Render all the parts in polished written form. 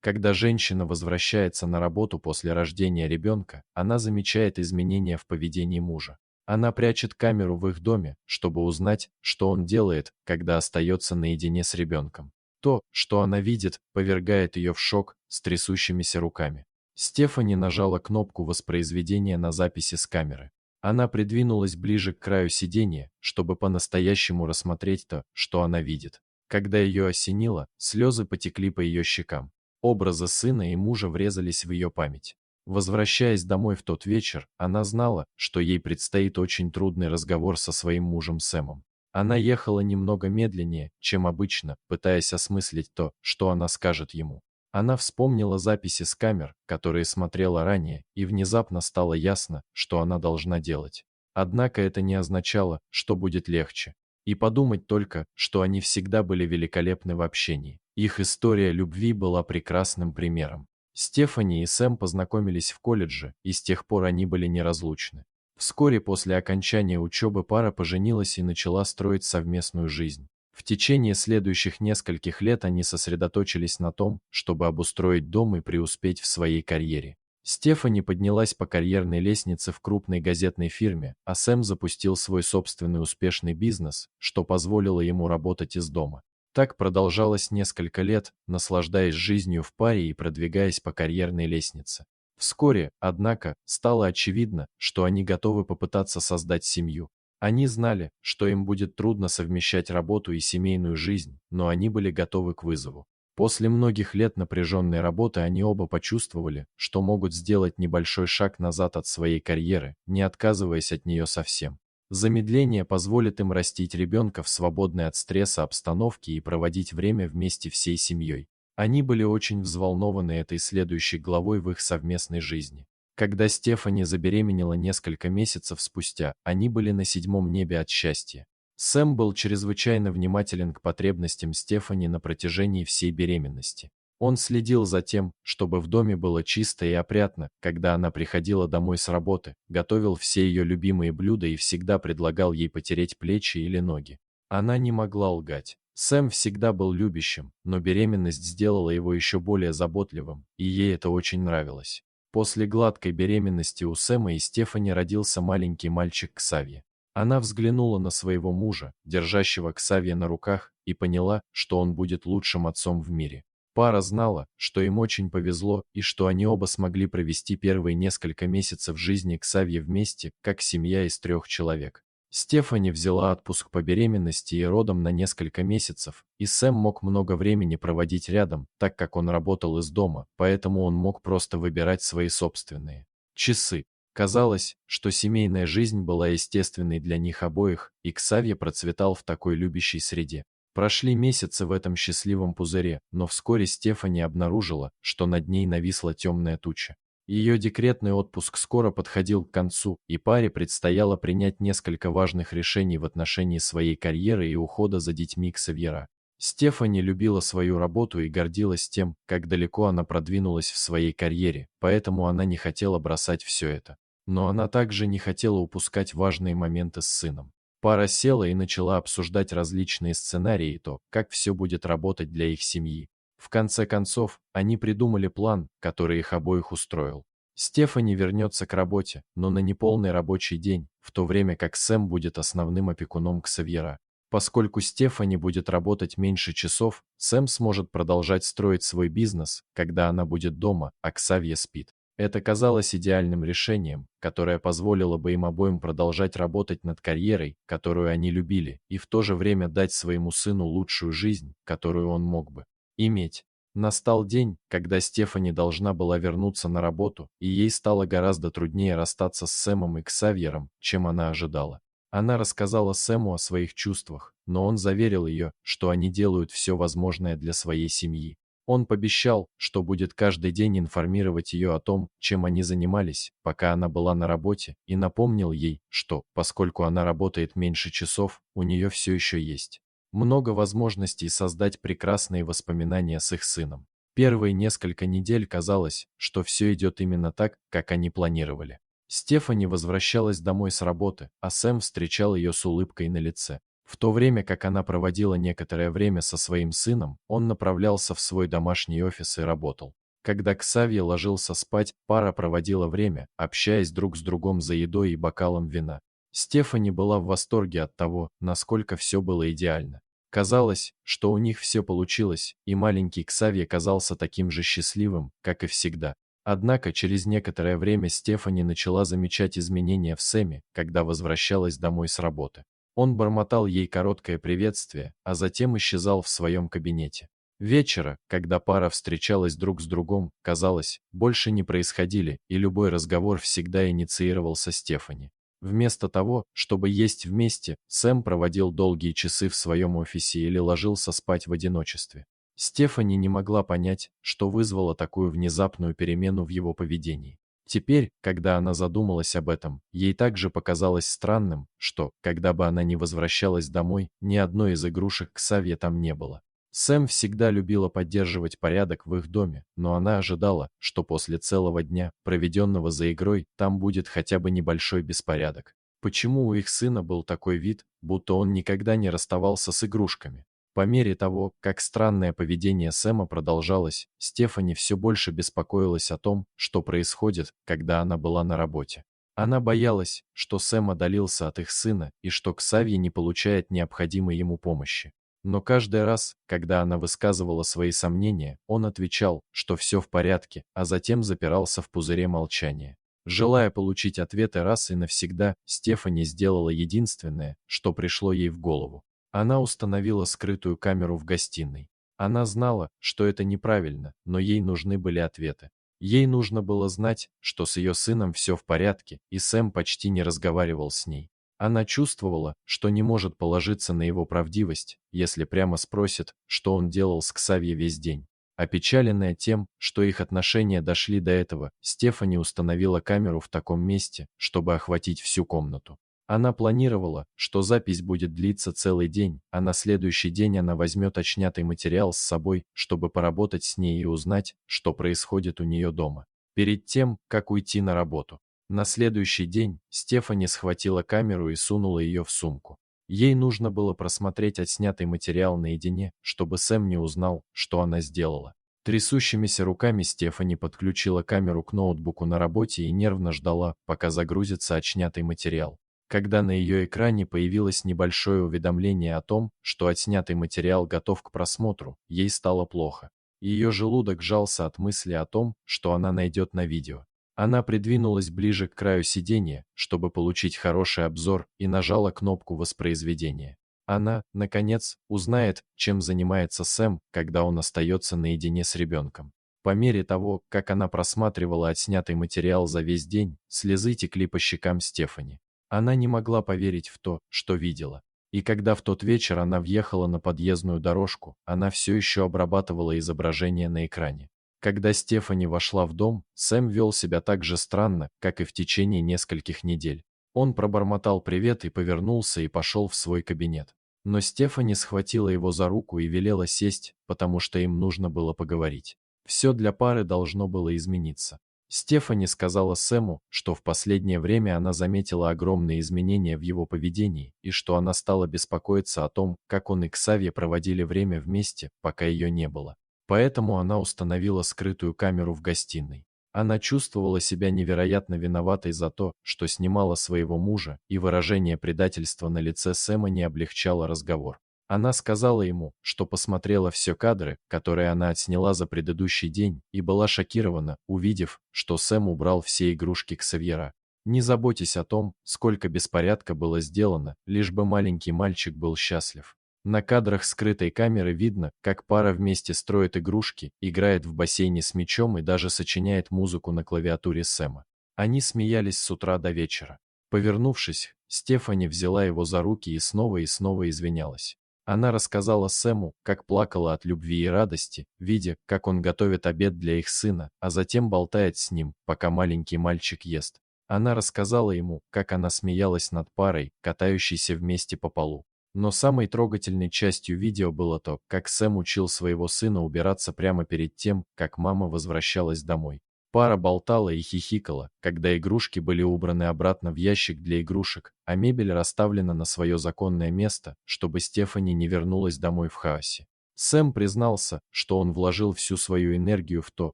Когда женщина возвращается на работу после рождения ребенка, она замечает изменения в поведении мужа. Она прячет камеру в их доме, чтобы узнать, что он делает, когда остается наедине с ребенком. То, что она видит, повергает ее в шок с трясущимися руками. Стефани нажала кнопку воспроизведения на записи с камеры. Она придвинулась ближе к краю сиденья, чтобы по-настоящему рассмотреть то, что она видит. Когда ее осенило, слезы потекли по ее щекам. Образы сына и мужа врезались в ее память. Возвращаясь домой в тот вечер, она знала, что ей предстоит очень трудный разговор со своим мужем Сэмом. Она ехала немного медленнее, чем обычно, пытаясь осмыслить то, что она скажет ему. Она вспомнила записи с камер, которые смотрела ранее, и внезапно стало ясно, что она должна делать. Однако это не означало, что будет легче. И подумать только, что они всегда были великолепны в общении. Их история любви была прекрасным примером. Стефани и Сэм познакомились в колледже, и с тех пор они были неразлучны. Вскоре после окончания учебы пара поженилась и начала строить совместную жизнь. В течение следующих нескольких лет они сосредоточились на том, чтобы обустроить дом и преуспеть в своей карьере. Стефани поднялась по карьерной лестнице в крупной газетной фирме, а Сэм запустил свой собственный успешный бизнес, что позволило ему работать из дома. Так продолжалось несколько лет, наслаждаясь жизнью в паре и продвигаясь по карьерной лестнице. Вскоре, однако, стало очевидно, что они готовы попытаться создать семью. Они знали, что им будет трудно совмещать работу и семейную жизнь, но они были готовы к вызову. После многих лет напряженной работы они оба почувствовали, что могут сделать небольшой шаг назад от своей карьеры, не отказываясь от нее совсем. Замедление позволит им растить ребенка в свободной от стресса обстановке и проводить время вместе всей семьей. Они были очень взволнованы этой следующей главой в их совместной жизни. Когда Стефани забеременела несколько месяцев спустя, они были на седьмом небе от счастья. Сэм был чрезвычайно внимателен к потребностям Стефани на протяжении всей беременности. Он следил за тем, чтобы в доме было чисто и опрятно, когда она приходила домой с работы, готовил все ее любимые блюда и всегда предлагал ей потереть плечи или ноги. Она не могла лгать. Сэм всегда был любящим, но беременность сделала его еще более заботливым, и ей это очень нравилось. После гладкой беременности у Сэма и Стефани родился маленький мальчик Ксавье. Она взглянула на своего мужа, держащего Ксавье на руках, и поняла, что он будет лучшим отцом в мире. Пара знала, что им очень повезло и что они оба смогли провести первые несколько месяцев жизни Ксавье вместе, как семья из 3 человек. Стефани взяла отпуск по беременности и родам на несколько месяцев, и Сэм мог много времени проводить рядом, так как он работал из дома, поэтому он мог просто выбирать свои собственные часы. Казалось, что семейная жизнь была естественной для них обоих, и Ксавье процветал в такой любящей среде. Прошли месяцы в этом счастливом пузыре, но вскоре Стефани обнаружила, что над ней нависла темная туча. Ее декретный отпуск скоро подходил к концу, и паре предстояло принять несколько важных решений в отношении своей карьеры и ухода за детьми Ксавьера. Стефани любила свою работу и гордилась тем, как далеко она продвинулась в своей карьере, поэтому она не хотела бросать все это. Но она также не хотела упускать важные моменты с сыном. Пара села и начала обсуждать различные сценарии и то, как все будет работать для их семьи. В конце концов, они придумали план, который их обоих устроил. Стефани вернется к работе, но на неполный рабочий день, в то время как Сэм будет основным опекуном Ксавьера. Поскольку Стефани будет работать меньше часов, Сэм сможет продолжать строить свой бизнес, когда она будет дома, а Ксавье спит. Это казалось идеальным решением, которое позволило бы им обоим продолжать работать над карьерой, которую они любили, и в то же время дать своему сыну лучшую жизнь, которую он мог бы иметь. Настал день, когда Стефани должна была вернуться на работу, и ей стало гораздо труднее расстаться с Сэмом и Ксавьером, чем она ожидала. Она рассказала Сэму о своих чувствах, но он заверил ее, что они делают все возможное для своей семьи. Он пообещал, что будет каждый день информировать ее о том, чем они занимались, пока она была на работе, и напомнил ей, что, поскольку она работает меньше часов, у нее все еще есть много возможностей создать прекрасные воспоминания с их сыном. Первые несколько недель казалось, что все идет именно так, как они планировали. Стефани возвращалась домой с работы, а Сэм встречал ее с улыбкой на лице. В то время как она проводила некоторое время со своим сыном, он направлялся в свой домашний офис и работал. Когда Ксавье ложился спать, пара проводила время, общаясь друг с другом за едой и бокалом вина. Стефани была в восторге от того, насколько все было идеально. Казалось, что у них все получилось, и маленький Ксавье казался таким же счастливым, как и всегда. Однако через некоторое время Стефани начала замечать изменения в Сэме, когда возвращалась домой с работы. Он бормотал ей короткое приветствие, а затем исчезал в своем кабинете. Вечера, когда пара встречалась друг с другом, казалось, больше не происходили, и любой разговор всегда инициировался Стефани. Вместо того, чтобы есть вместе, Сэм проводил долгие часы в своем офисе или ложился спать в одиночестве. Стефани не могла понять, что вызвало такую внезапную перемену в его поведении. Теперь, когда она задумалась об этом, ей также показалось странным, что, когда бы она ни возвращалась домой, ни одной из игрушек Ксавье там не было. Сэм всегда любила поддерживать порядок в их доме, но она ожидала, что после целого дня, проведенного за игрой, там будет хотя бы небольшой беспорядок. Почему у их сына был такой вид, будто он никогда не расставался с игрушками? По мере того, как странное поведение Сэма продолжалось, Стефани все больше беспокоилась о том, что происходит, когда она была на работе. Она боялась, что Сэм отдалился от их сына и что Ксавье не получает необходимой ему помощи. Но каждый раз, когда она высказывала свои сомнения, он отвечал, что все в порядке, а затем запирался в пузыре молчания. Желая получить ответы раз и навсегда, Стефани сделала единственное, что пришло ей в голову. Она установила скрытую камеру в гостиной. Она знала, что это неправильно, но ей нужны были ответы. Ей нужно было знать, что с ее сыном все в порядке, и Сэм почти не разговаривал с ней. Она чувствовала, что не может положиться на его правдивость, если прямо спросит, что он делал с Ксавье весь день. Опечаленная тем, что их отношения дошли до этого, Стефани установила камеру в таком месте, чтобы охватить всю комнату. Она планировала, что запись будет длиться целый день, а на следующий день она возьмет отснятый материал с собой, чтобы поработать с ней и узнать, что происходит у нее дома. Перед тем, как уйти на работу. На следующий день Стефани схватила камеру и сунула ее в сумку. Ей нужно было просмотреть отснятый материал наедине, чтобы Сэм не узнал, что она сделала. Трясущимися руками Стефани подключила камеру к ноутбуку на работе и нервно ждала, пока загрузится отснятый материал. Когда на ее экране появилось небольшое уведомление о том, что отснятый материал готов к просмотру, ей стало плохо. Ее желудок сжался от мысли о том, что она найдет на видео. Она придвинулась ближе к краю сиденья, чтобы получить хороший обзор, и нажала кнопку воспроизведения. Она, наконец, узнает, чем занимается Сэм, когда он остается наедине с ребенком. По мере того, как она просматривала отснятый материал за весь день, слезы текли по щекам Стефани. Она не могла поверить в то, что видела. И когда в тот вечер она въехала на подъездную дорожку, она все еще обрабатывала изображение на экране. Когда Стефани вошла в дом, Сэм вел себя так же странно, как и в течение нескольких недель. Он пробормотал привет и повернулся и пошел в свой кабинет. Но Стефани схватила его за руку и велела сесть, потому что им нужно было поговорить. Все для пары должно было измениться. Стефани сказала Сэму, что в последнее время она заметила огромные изменения в его поведении и что она стала беспокоиться о том, как он и Ксавье проводили время вместе, пока ее не было. Поэтому она установила скрытую камеру в гостиной. Она чувствовала себя невероятно виноватой за то, что снимала своего мужа, и выражение предательства на лице Сэма не облегчало разговор. Она сказала ему, что посмотрела все кадры, которые она отсняла за предыдущий день, и была шокирована, увидев, что Сэм убрал все игрушки Ксавьера. Не заботьтесь о том, сколько беспорядка было сделано, лишь бы маленький мальчик был счастлив. На кадрах скрытой камеры видно, как пара вместе строит игрушки, играет в бассейне с мячом и даже сочиняет музыку на клавиатуре Сэма. Они смеялись с утра до вечера. Повернувшись, Стефани взяла его за руки и снова извинялась. Она рассказала Сэму, как плакала от любви и радости, видя, как он готовит обед для их сына, а затем болтает с ним, пока маленький мальчик ест. Она рассказала ему, как она смеялась над парой, катающейся вместе по полу. Но самой трогательной частью видео было то, как Сэм учил своего сына убираться прямо перед тем, как мама возвращалась домой. Пара болтала и хихикала, когда игрушки были убраны обратно в ящик для игрушек, а мебель расставлена на свое законное место, чтобы Стефани не вернулась домой в хаосе. Сэм признался, что он вложил всю свою энергию в то,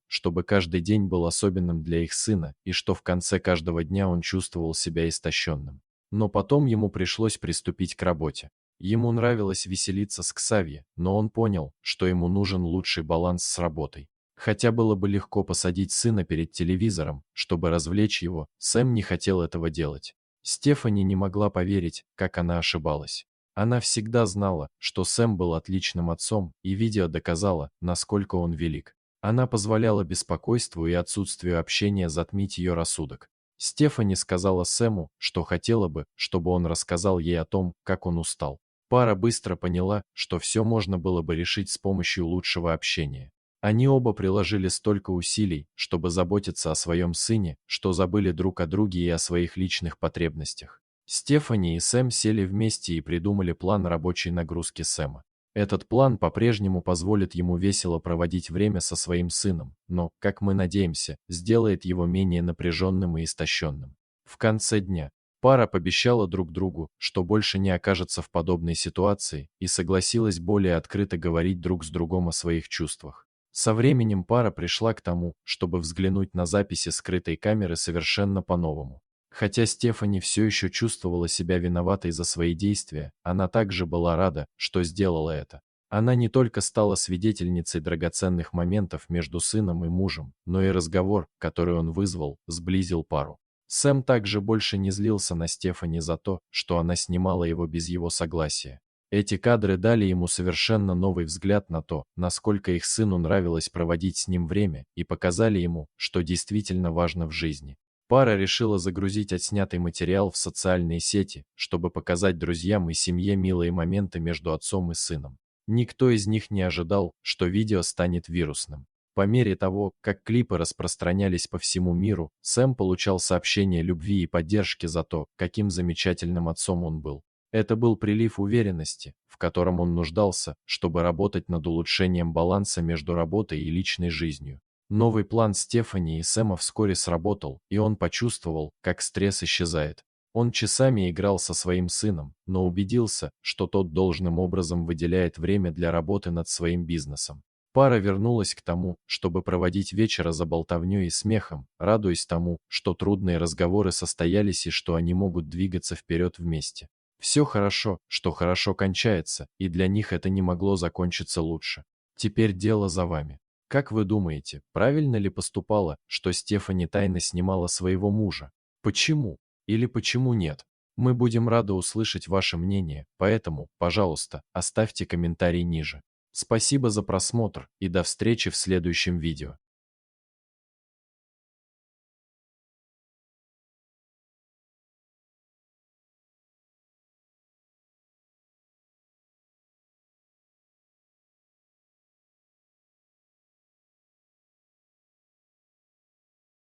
чтобы каждый день был особенным для их сына, и что в конце каждого дня он чувствовал себя истощенным. Но потом ему пришлось приступить к работе. Ему нравилось веселиться с Ксавье, но он понял, что ему нужен лучший баланс с работой. Хотя было бы легко посадить сына перед телевизором, чтобы развлечь его, Сэм не хотел этого делать. Стефани не могла поверить, как она ошибалась. Она всегда знала, что Сэм был отличным отцом, и видео доказало, насколько он велик. Она позволяла беспокойству и отсутствию общения затмить ее рассудок. Стефани сказала Сэму, что хотела бы, чтобы он рассказал ей о том, как он устал. Пара быстро поняла, что все можно было бы решить с помощью лучшего общения. Они оба приложили столько усилий, чтобы заботиться о своем сыне, что забыли друг о друге и о своих личных потребностях. Стефани и Сэм сели вместе и придумали план рабочей нагрузки Сэма. Этот план по-прежнему позволит ему весело проводить время со своим сыном, но, как мы надеемся, сделает его менее напряженным и истощенным. В конце дня пара пообещала друг другу, что больше не окажется в подобной ситуации, и согласилась более открыто говорить друг с другом о своих чувствах. Со временем пара пришла к тому, чтобы взглянуть на записи скрытой камеры совершенно по-новому. Хотя Стефани все еще чувствовала себя виноватой за свои действия, она также была рада, что сделала это. Она не только стала свидетельницей драгоценных моментов между сыном и мужем, но и разговор, который он вызвал, сблизил пару. Сэм также больше не злился на Стефани за то, что она снимала его без его согласия. Эти кадры дали ему совершенно новый взгляд на то, насколько их сыну нравилось проводить с ним время, и показали ему, что действительно важно в жизни. Пара решила загрузить отснятый материал в социальные сети, чтобы показать друзьям и семье милые моменты между отцом и сыном. Никто из них не ожидал, что видео станет вирусным. По мере того, как клипы распространялись по всему миру, Сэм получал сообщения любви и поддержки за то, каким замечательным отцом он был. Это был прилив уверенности, в котором он нуждался, чтобы работать над улучшением баланса между работой и личной жизнью. Новый план Стефани и Сэма вскоре сработал, и он почувствовал, как стресс исчезает. Он часами играл со своим сыном, но убедился, что тот должным образом выделяет время для работы над своим бизнесом. Пара вернулась к тому, чтобы проводить вечера за болтовней и смехом, радуясь тому, что трудные разговоры состоялись и что они могут двигаться вперед вместе. Все хорошо, что хорошо кончается, и для них это не могло закончиться лучше. Теперь дело за вами. Как вы думаете, правильно ли поступало, что Стефани тайно снимала своего мужа? Почему? Или почему нет? Мы будем рады услышать ваше мнение, поэтому, пожалуйста, оставьте комментарий ниже. Спасибо за просмотр и до встречи в следующем видео.